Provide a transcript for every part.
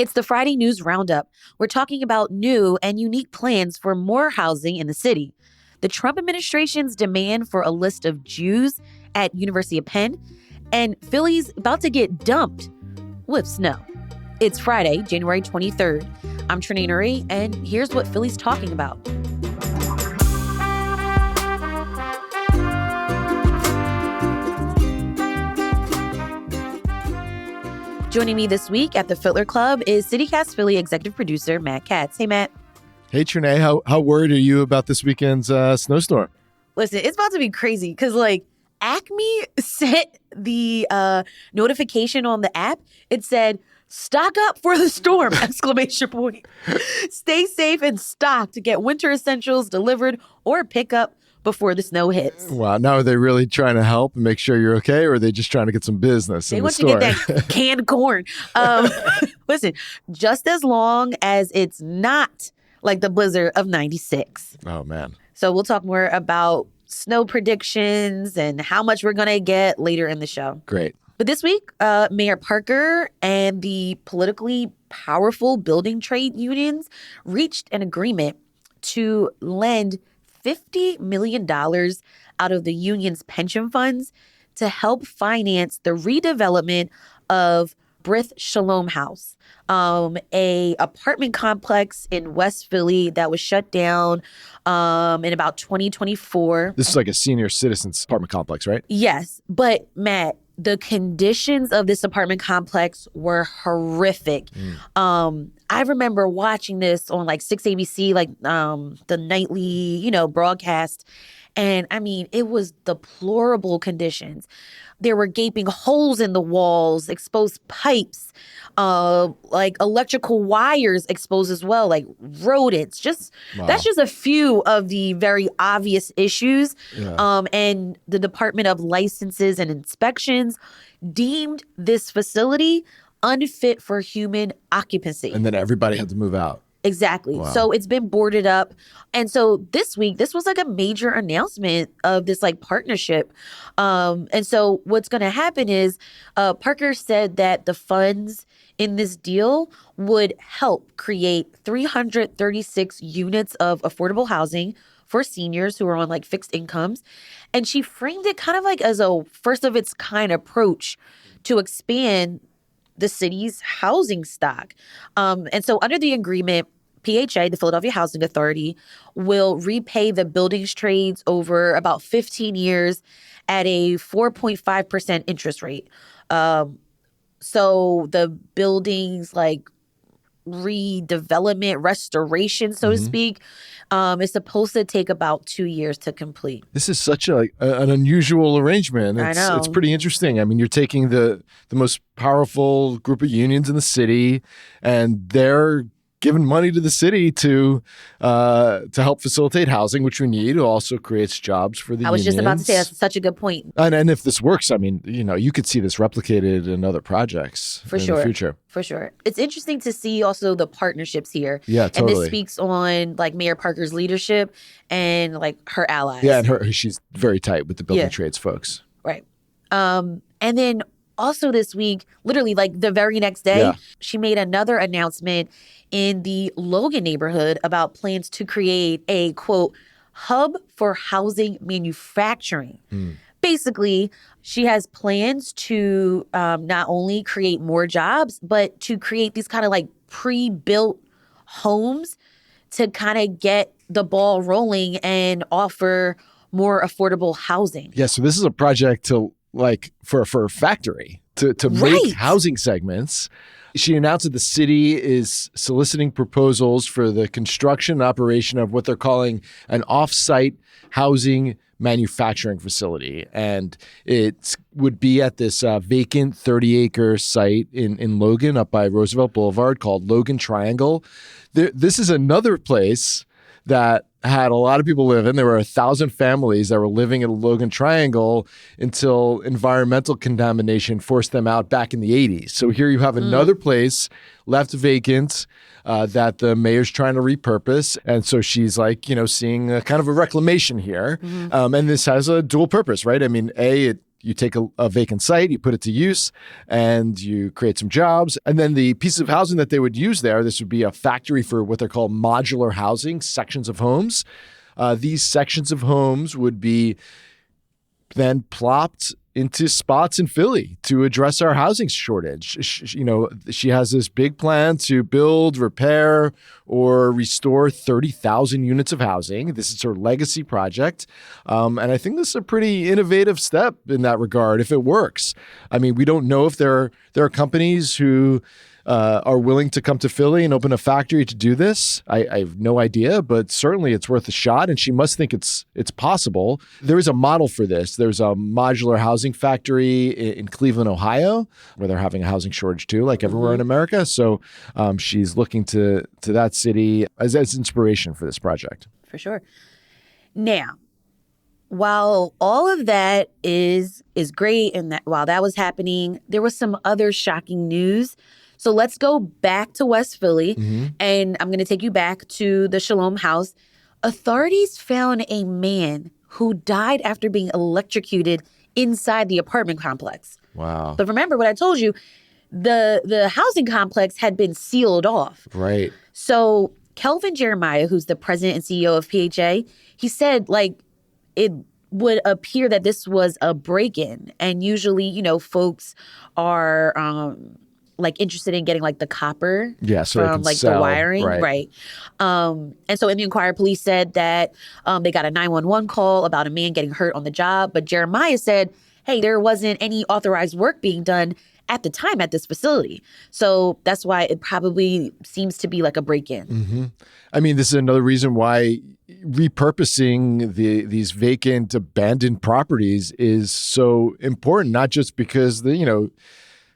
It's the Friday News Roundup. We're talking about new and unique plans for more housing in the city, the Trump administration's demand for a list of Jews at University of Penn, and Philly's about to get dumped with snow. It's Friday, January 23rd. I'm Trenae Nuri, and here's what Philly's talking about. Joining me this week at the Fiddler Club is CityCast Philly executive producer Matt Katz. Hey, Matt. Hey, Trenae. How worried are you about this weekend's snowstorm? Listen, it's about to be crazy because, Acme sent the notification on the app. It said, "Stock up for the storm!" ! Stay safe and stock to get winter essentials delivered or pick up before the snow hits. Wow. Now, are they really trying to help and make sure you're okay, or are they just trying to get some business They in the want store? to get that canned corn. Listen, just as long as it's not like the blizzard of 96. Oh, man. So we'll talk more about snow predictions and how much we're going to get later in the show. Great. But this week, Mayor Parker and the politically powerful building trade unions reached an agreement to lend $50 million out of the union's pension funds to help finance the redevelopment of Brith Shalom House, a apartment complex in West Philly that was shut down in about 2024. This is like a senior citizens apartment complex, right? Yes, but Matt, the conditions of this apartment complex were horrific. I remember watching this on 6 ABC, the nightly, broadcast. And I mean, it was deplorable conditions. There were gaping holes in the walls, exposed pipes, electrical wires exposed as well, rodents. Wow. That's just a few of the very obvious issues. Yeah. And the Department of Licenses and Inspections deemed this facility unfit for human occupancy. And then everybody had to move out. Exactly. Wow. So it's been boarded up. And so this week, this was a major announcement of this partnership. And so what's going to happen is Parker said that the funds in this deal would help create 336 units of affordable housing for seniors who are on fixed incomes. And she framed it kind of as a first of its kind approach to expand the city's housing stock. And so under the agreement, PHA, the Philadelphia Housing Authority, will repay the buildings trades over about 15 years at a 4.5% interest rate. So the buildings redevelopment, restoration, so to speak, is supposed to take about 2 years to complete. This is such an unusual arrangement. I know. It's pretty interesting. I mean, you're taking the most powerful group of unions in the city, and they're giving money to the city to help facilitate housing, which we need. It also creates jobs for the unions. I was just about to say that's such a good point. And if this works, I mean, you could see this replicated in other projects in the future. For sure. It's interesting to see also the partnerships here. Yeah, totally. And this speaks on Mayor Parker's leadership and her allies. Yeah, and she's very tight with the building trades folks. Right. And then also this week, literally the very next day, she made another announcement in the Logan neighborhood about plans to create a, quote, hub for housing manufacturing. Basically, she has plans to not only create more jobs, but to create these kind of pre-built homes to kind of get the ball rolling and offer more affordable housing. Yeah, so this is a project to for a factory to make housing segments. She announced that the city is soliciting proposals for the construction and operation of what they're calling an off-site housing manufacturing facility. And it would be at this vacant 30-acre site in Logan up by Roosevelt Boulevard called Logan Triangle. This is another place that had a lot of people living. There were 1,000 families that were living in the Logan Triangle until environmental contamination forced them out back in the 80s. So here you have another place left vacant that the mayor's trying to repurpose. And so she's seeing a kind of a reclamation here. And this has a dual purpose, right? I mean, it you take a vacant site, you put it to use, and you create some jobs. And then the pieces of housing that they would use there, this would be a factory for what they're called modular housing, sections of homes. These sections of homes would be then plopped into spots in Philly to address our housing shortage. She has this big plan to build, repair, or restore 30,000 units of housing. This is her legacy project. And I think this is a pretty innovative step in that regard if it works. I mean, we don't know if there are companies who are willing to come to Philly and open a factory to do this. I have no idea, but certainly it's worth a shot, and she must think it's possible. There is a model for this. There's a modular housing factory in Cleveland, Ohio, where they're having a housing shortage too, like everywhere in America. So she's looking to that city as inspiration for this project. For sure. Now, while all of that is great, and that while that was happening, there was some other shocking news. So let's go back to West Philly, and I'm going to take you back to the Shalom house. Authorities found a man who died after being electrocuted inside the apartment complex. Wow. But remember what I told you, the housing complex had been sealed off. Right. So Kelvin Jeremiah, who's the president and CEO of PHA, he said, it would appear that this was a break-in. And usually, folks are interested in getting the copper from the wiring. Right. And so in the Inquirer, police said that they got a 911 call about a man getting hurt on the job. But Jeremiah said, hey, there wasn't any authorized work being done at the time at this facility. So that's why it probably seems to be like a break-in. Mm-hmm. I mean, this is another reason why repurposing these vacant, abandoned properties is so important, not just because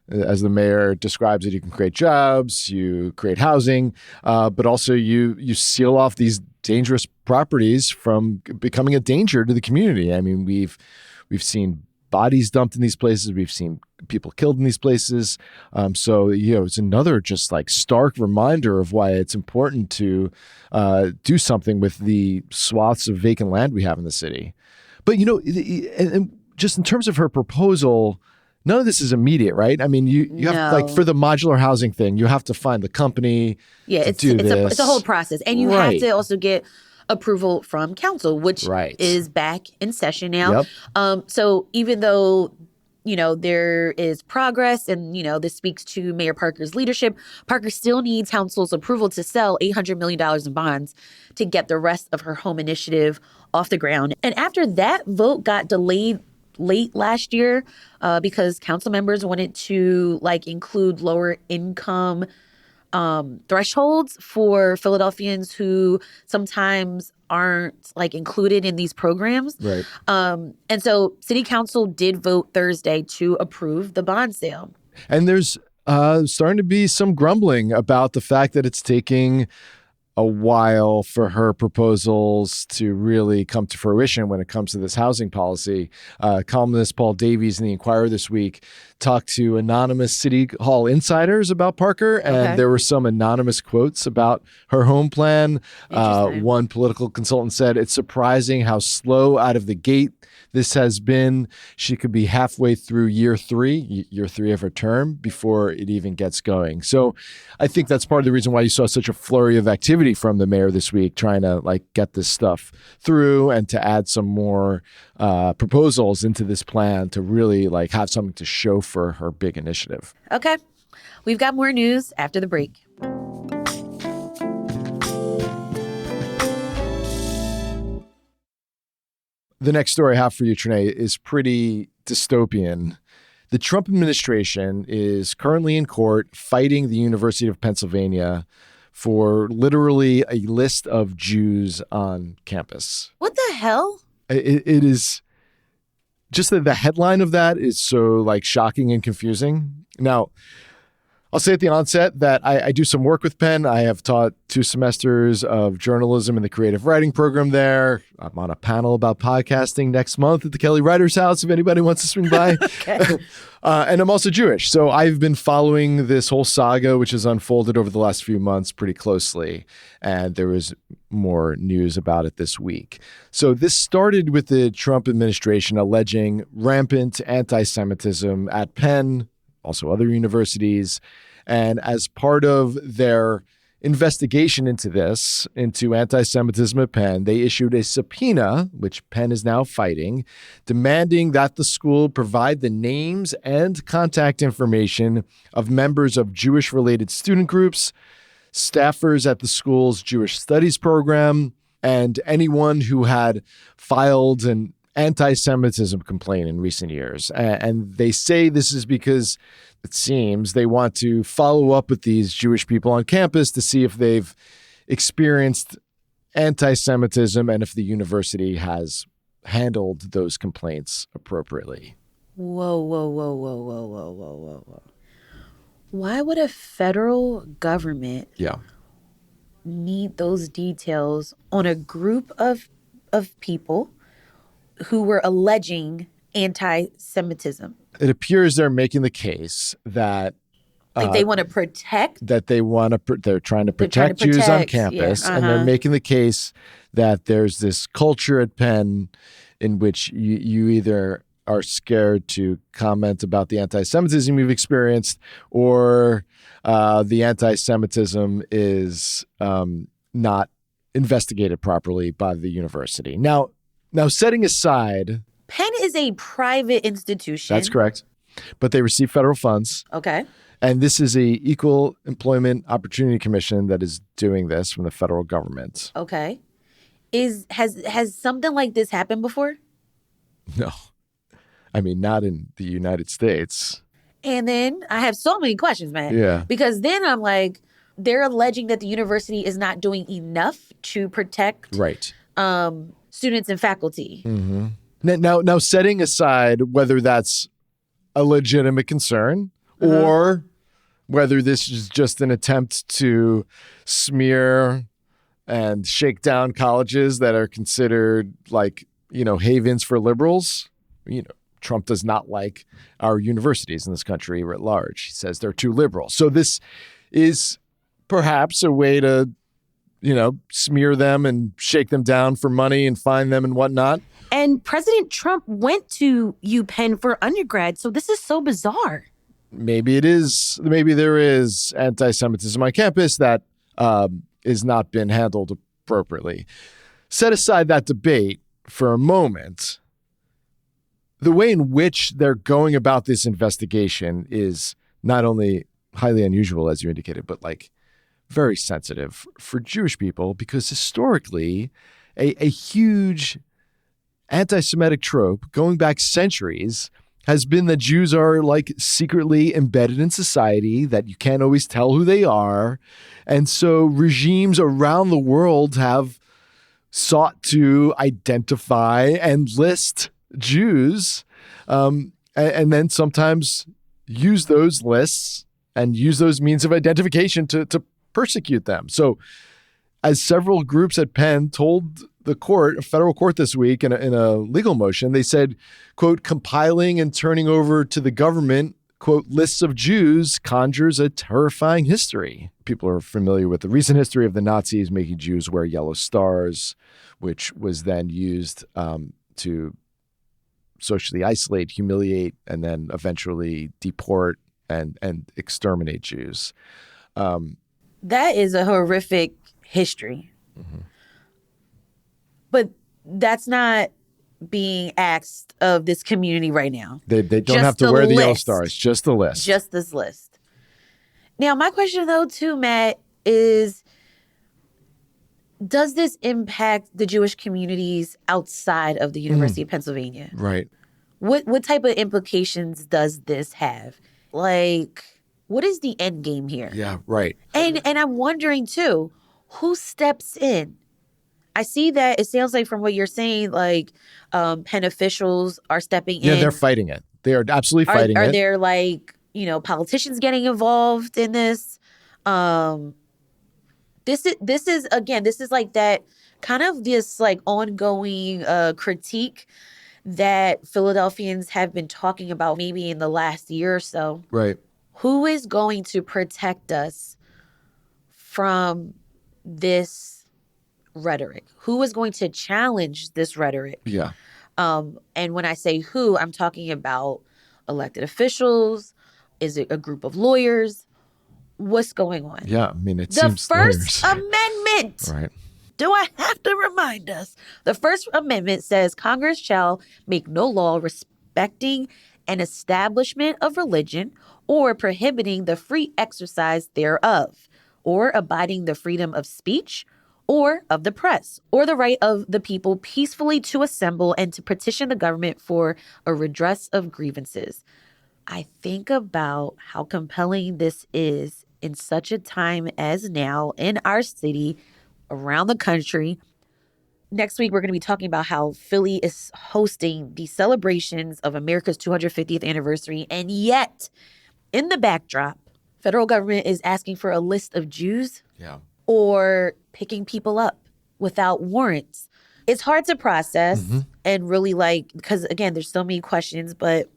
as the mayor describes it, you can create jobs, you create housing, but also you seal off these dangerous properties from becoming a danger to the community. I mean, we've seen bodies dumped in these places. We've seen people killed in these places. So it's another just stark reminder of why it's important to do something with the swaths of vacant land we have in the city. But, and just in terms of her proposal, none of this is immediate, right? I mean, you have for the modular housing thing, you have to find the company to do this. It's a whole process. And you have to also get approval from council, which is back in session now. Yep. So even though, there is progress and, this speaks to Mayor Parker's leadership, Parker still needs council's approval to sell $800 million in bonds to get the rest of her home initiative off the ground. And after that vote got delayed late last year because council members wanted to include lower income thresholds for Philadelphians who sometimes aren't included in these programs. Right. And so city council did vote Thursday to approve the bond sale. And there's starting to be some grumbling about the fact that it's taking a while for her proposals to really come to fruition when it comes to this housing policy. Columnist Paul Davies in the Inquirer this week talked to anonymous City Hall insiders about Parker, and there were some anonymous quotes about her home plan. One political consultant said, "It's surprising how slow out of the gate this has been. She could be halfway through year three of her term before it even gets going." So I think that's part of the reason why you saw such a flurry of activity from the mayor this week, trying to get this stuff through and to add some more proposals into this plan to really have something to show for her big initiative. Okay. We've got more news after the break. The next story I have for you, Trenae, is pretty dystopian. The Trump administration is currently in court fighting the University of Pennsylvania for literally a list of Jews on campus. What the hell? It is just the headline of that is so shocking and confusing. Now, I'll say at the onset that I do some work with Penn. I have taught 2 semesters of journalism in the creative writing program there. I'm on a panel about podcasting next month at the Kelly Writers House if anybody wants to swing by. Okay. And I'm also Jewish. So I've been following this whole saga, which has unfolded over the last few months pretty closely. And there was more news about it this week. So this started with the Trump administration alleging rampant anti-Semitism at Penn, also other universities. And as part of their investigation into this, into anti-Semitism at Penn, they issued a subpoena, which Penn is now fighting, demanding that the school provide the names and contact information of members of Jewish-related student groups, staffers at the school's Jewish Studies program, and anyone who had filed an anti-Semitism complaint in recent years. And they say this is because it seems they want to follow up with these Jewish people on campus to see if they've experienced anti-Semitism and if the university has handled those complaints appropriately. Whoa, whoa, whoa, whoa, whoa, whoa, whoa, whoa, whoa. Why would a federal government need those details on a group of people who were alleging anti-Semitism? It appears they're making the case that they want to protect. They're trying to protect Jews on campus, and they're making the case that there's this culture at Penn in which you either are scared to comment about the anti-Semitism you've experienced, or the anti-Semitism is not investigated properly by the university. Now, setting aside... Penn is a private institution. That's correct. But they receive federal funds. Okay. And this is a Equal Employment Opportunity Commission that is doing this from the federal government. Okay. Has something like this happened before? No. I mean, not in the United States. And then I have so many questions, man. Yeah. Because then I'm like, they're alleging that the university is not doing enough to protect students and faculty. Mm-hmm. Now, setting aside whether that's a legitimate concern or whether this is just an attempt to smear and shake down colleges that are considered havens for liberals. Trump does not like our universities in this country writ large. He says they're too liberal. So this is perhaps a way to, smear them and shake them down for money and fine them and whatnot. And President Trump went to UPenn for undergrad, so this is so bizarre. Maybe it is. Maybe there is anti-Semitism on campus that has not been handled appropriately. Set aside that debate for a moment. The way in which they're going about this investigation is not only highly unusual, as you indicated, but very sensitive for Jewish people, because historically a huge anti-Semitic trope going back centuries has been that Jews are secretly embedded in society, that you can't always tell who they are. And so regimes around the world have sought to identify and list Jews, and then sometimes use those lists and use those means of identification to persecute them. So as several groups at Penn told the court, a federal court this week in a legal motion, they said, quote, compiling and turning over to the government, quote, lists of Jews conjures a terrifying history. People are familiar with the recent history of the Nazis making Jews wear yellow stars, which was then used to socially isolate, humiliate, and then eventually deport and exterminate Jews. That is a horrific history. Mm-hmm. But that's not being asked of this community right now. They don't have to wear the yellow stars, just the list. Just this list. Now, my question, though, too, Matt, is does this impact the Jewish communities outside of the University of Pennsylvania? Right. What type of implications does this have? What is the end game here? Yeah, right. And I'm wondering, too, who steps in? I see that it sounds like from what you're saying, Penn officials are stepping in. Yeah, they're fighting it. They are absolutely fighting it. Are there politicians getting involved in this. This is like that kind of this like ongoing critique that Philadelphians have been talking about maybe in the last year or so. Right. Who is going to protect us from this rhetoric? Who is going to challenge this rhetoric? Yeah. And when I say who, I'm talking about elected officials. Is it a group of lawyers? What's going on? Yeah. I mean, it The seems First lawyers. Amendment. Right. Do I have to remind us? The First Amendment says Congress shall make no law respecting an establishment of religion or prohibiting the free exercise thereof, or abiding the freedom of speech or of the press, or the right of the people peacefully to assemble and to petition the government for a redress of grievances. I think about how compelling this is in such a time as now in our city, around the country. Next week, we're going to be talking about how Philly is hosting the celebrations of America's 250th anniversary. And yet, in the backdrop, federal government is asking for a list of Jews or picking people up without warrants. It's hard to process and really because again, there's so many questions, but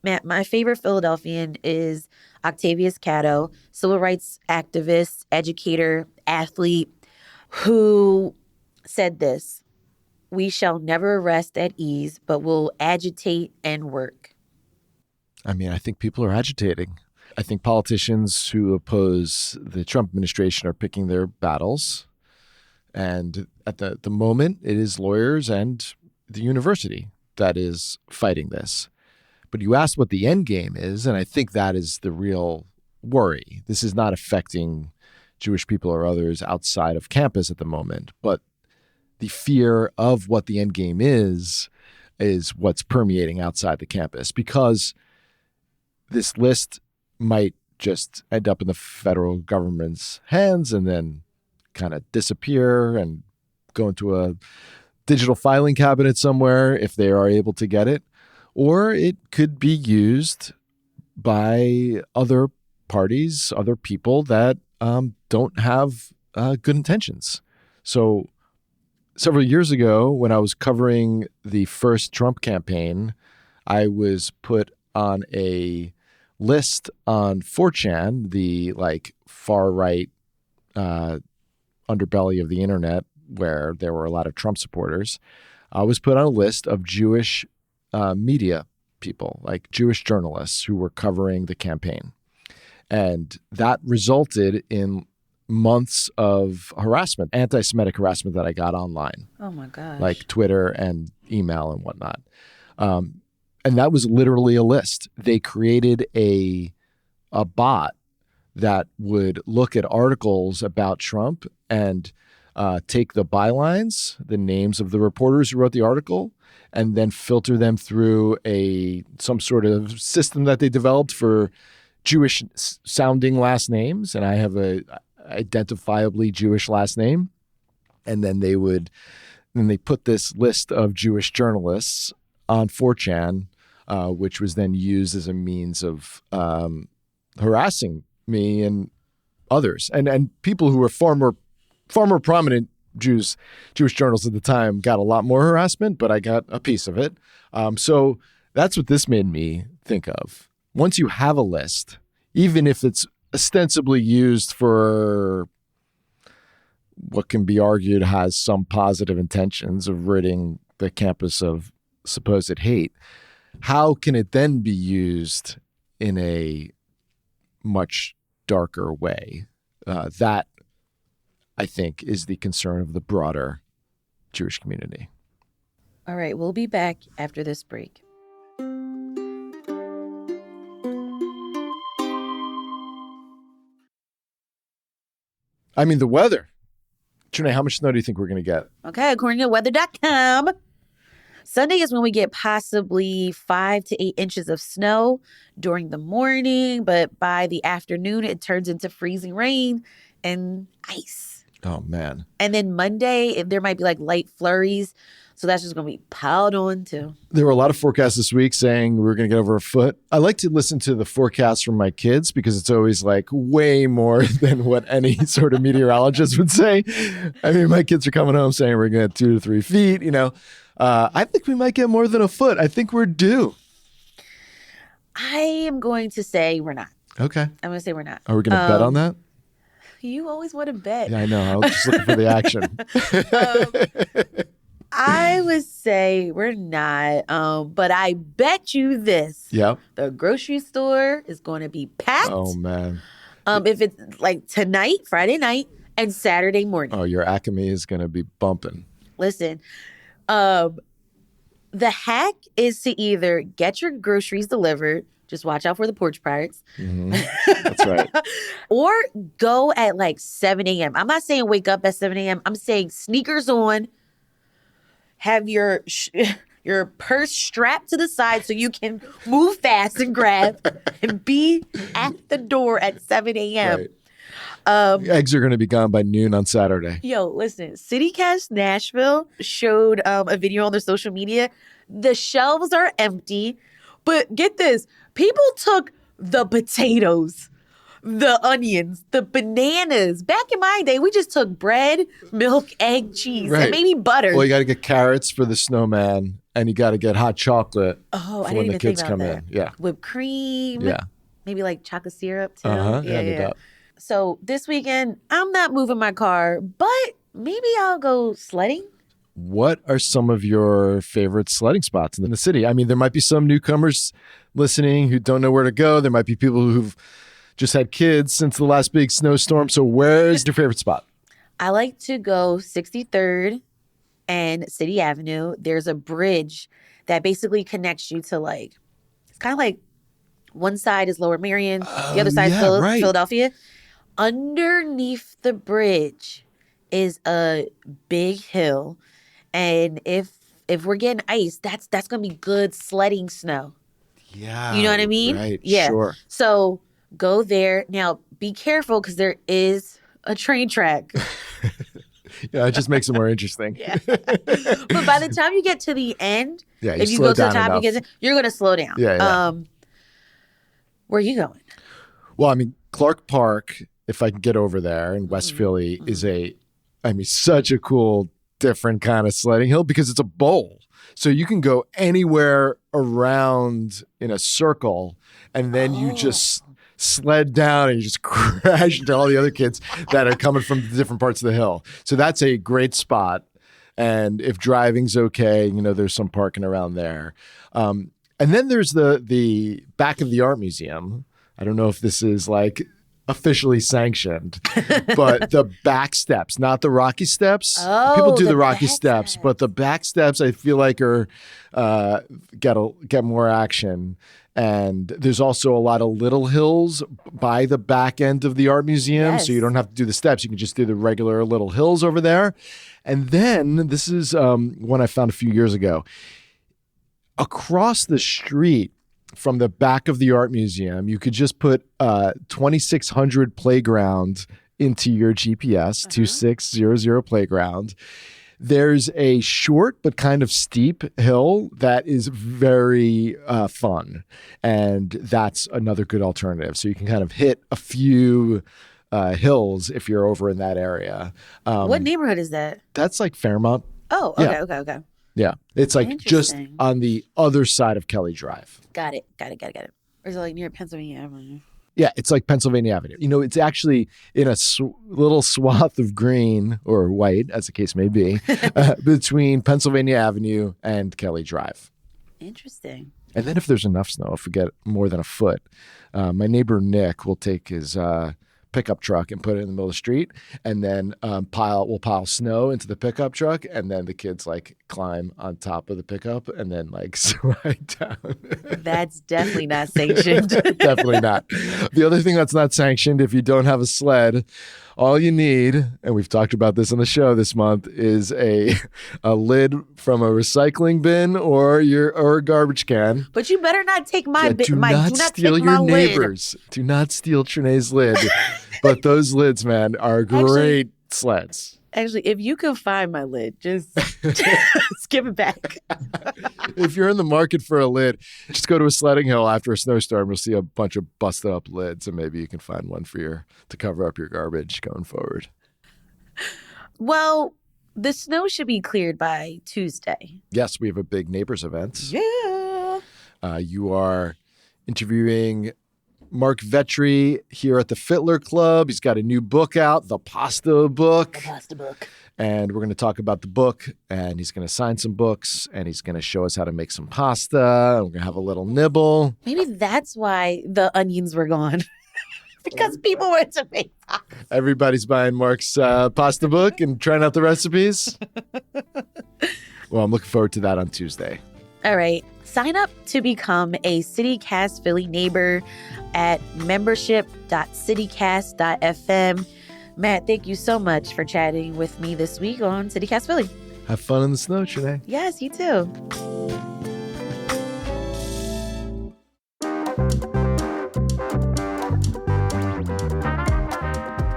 Matt, my favorite Philadelphian is Octavius Catto, civil rights activist, educator, athlete, who said this: "We shall never rest at ease, but will agitate and work." I mean, I think people are agitating. I think politicians who oppose the Trump administration are picking their battles. And at the moment, it is lawyers and the university that is fighting this. But you asked what the end game is, and I think that is the real worry. This is not affecting Jewish people or others outside of campus at the moment, but the fear of what the end game is what's permeating outside the campus, because this list might just end up in the federal government's hands and then kind of disappear and go into a digital filing cabinet somewhere if they are able to get it. Or it could be used by other parties, other people that don't have good intentions. So several years ago, when I was covering the first Trump campaign, I was put on a list on 4chan, the far right underbelly of the internet, where there were a lot of Trump supporters. I was put on a list of Jewish media people, like Jewish journalists who were covering the campaign. And that resulted in months of harassment, anti-Semitic harassment that I got online. Oh my gosh. Like Twitter and email and whatnot. And that was literally a list. They created a bot that would look at articles about Trump and take the bylines, the names of the reporters who wrote the article, and then filter them through some sort of system that they developed for Jewish sounding last names. And I have a identifiably Jewish last name. And then they put this list of Jewish journalists on 4chan, which was then used as a means of harassing me and others. And people who were far more prominent Jewish journalists at the time got a lot more harassment, but I got a piece of it. So that's what this made me think of. Once you have a list, even if it's ostensibly used for what can be argued has some positive intentions of ridding the campus of supposed hate, how can it then be used in a much darker way? That, I think, is the concern of the broader Jewish community. All right, we'll be back after this break. I mean, the weather. Trenae, how much snow do you think we're going to get? Okay, according to weather.com, Sunday is when we get possibly 5 to 8 inches of snow during the morning, but by the afternoon, it turns into freezing rain and ice. Oh, man. And then Monday, there might be light flurries. So that's just going to be piled on too. There were a lot of forecasts this week saying we were going to get over a foot. I like to listen to the forecasts from my kids because it's always like way more than what any sort of meteorologist would say. I mean, my kids are coming home saying we're going to get 2 to 3 feet, you know. I think we might get more than a foot. I think we're due. I am going to say we're not. Okay. I'm going to say we're not. Are we going to bet on that? You always want to bet. Yeah, I know. I was just looking for the action. I would say we're not. But I bet you this. Yeah. The grocery store is going to be packed. Oh, man. If it's like tonight, Friday night, and Saturday morning. Oh, your Acme is going to be bumping. Listen, the hack is to either get your groceries delivered, just watch out for the porch pirates. Mm-hmm. That's right. Or go at like 7 a.m. I'm not saying wake up at 7 a.m. I'm saying sneakers on, have your purse strapped to the side so you can move fast and grab and be at the door at 7 a.m. Right. Eggs are going to be gone by noon on Saturday. Yo, listen, CityCast Nashville showed a video on their social media. The shelves are empty, but get this. People took the potatoes, the onions, the bananas. Back in my day, we just took bread, milk, egg, cheese, Right. and maybe butter. Well, you got to get carrots for the snowman, and you got to get hot chocolate Oh, for I when didn't the even kids think come about that. in. Yeah. Whipped cream. Yeah. Maybe like chocolate syrup too. Yeah. So this weekend, I'm not moving my car, but maybe I'll go sledding. What are some of your favorite sledding spots in the city? I mean, there might be some newcomers listening who don't know where to go. There might be people who've just had kids since the last big snowstorm. So where's your favorite spot? I like to go 63rd and City Avenue. There's a bridge that basically connects you to like, it's kind of like one side is Lower Merion, the other side is right. Philadelphia. Underneath the bridge is a big hill. And if we're getting ice, that's going to be good sledding snow. Yeah. You know what I mean? Right. Yeah. Sure. So go there. Now, be careful because there is a train track. Yeah, it just makes it more interesting. Yeah. But by the time you get to the end, Yeah, if you go to the top, you're going to slow down. Yeah. Where are you going? Well, I mean, Clark Park, if I can get over there in West Philly, is such a cool, different kind of sledding hill because it's a bowl. So you can go anywhere around in a circle and then you just sled down and you just crash into all the other kids that are coming from different parts of the hill. So that's a great spot. And if driving's okay, you know, there's some parking around there. And then there's the back of the art museum. I don't know if this is like officially sanctioned, but the back steps, not the Rocky steps. Oh, people do the the Rocky back steps, but the back steps I feel like are get more action. And there's also a lot of little hills by the back end of the art museum, Yes. so you don't have to do the steps. You can just do the regular little hills over there. And then this is one I found a few years ago. Across the street from the back of the art museum, you could just put 2600 playground into your GPS, 2600 playground. There's a short but kind of steep hill that is very fun. And that's another good alternative. So you can kind of hit a few hills if you're over in that area. What neighborhood is that? That's like Fairmont. Oh, Yeah. okay. Yeah. It's like just Interesting. on the other side of Kelly Drive. Got it. Or is it like near Pennsylvania Avenue? Yeah, it's like Pennsylvania Avenue. You know, it's actually in a little swath of green or white, as the case may be, between Pennsylvania Avenue and Kelly Drive. Interesting. And then if there's enough snow, if we get more than a foot, my neighbor Nick will take his pickup truck and put it in the middle of the street, and then we'll pile snow into the pickup truck, and then the kids like climb on top of the pickup and then like slide down. That's definitely not sanctioned. Definitely not. The other thing that's not sanctioned, if you don't have a sled, all you need, and we've talked about this on the show this month, is a lid from a recycling bin or a garbage can. But you better not take my Do not steal your neighbors. Do not steal Trenae's lid. But those lids, man, are great sleds. Actually, if you can find my lid, just give it back. If you're in the market for a lid, just go to a sledding hill after a snowstorm. You'll see a bunch of busted up lids, and maybe you can find one to cover up your garbage going forward. Well, the snow should be cleared by Tuesday. Yes, we have a big neighbors event. Yeah. You are interviewing Mark Vetri here at the Fittler Club. He's got a new book out, The Pasta Book. The Pasta Book. And we're going to talk about the book, and he's going to sign some books, and he's going to show us how to make some pasta, and we're going to have a little nibble. Maybe that's why the onions were gone. Because people went to make pasta. Everybody's buying Mark's pasta book and trying out the recipes. Well, I'm looking forward to that on Tuesday. All right. Sign up to become a CityCast Philly neighbor at membership.citycast.fm. Matt, thank you so much for chatting with me this week on CityCast Philly. Have fun in the snow, Trenae. Yes, you too.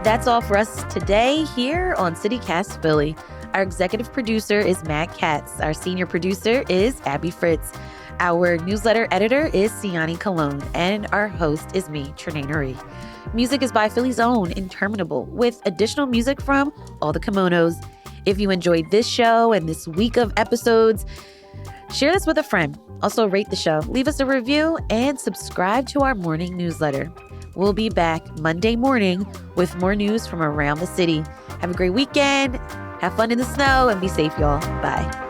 That's all for us today here on CityCast Philly. Our executive producer is Matt Katz. Our senior producer is Abby Fritz. Our newsletter editor is Siani Cologne. And our host is me, Trenae Nuri. Music is by Philly's own Interminable, with additional music from all the kimonos. If you enjoyed this show and this week of episodes, share this with a friend. Also rate the show, leave us a review, and subscribe to our morning newsletter. We'll be back Monday morning with more news from around the city. Have a great weekend. Have fun in the snow and be safe, y'all. Bye.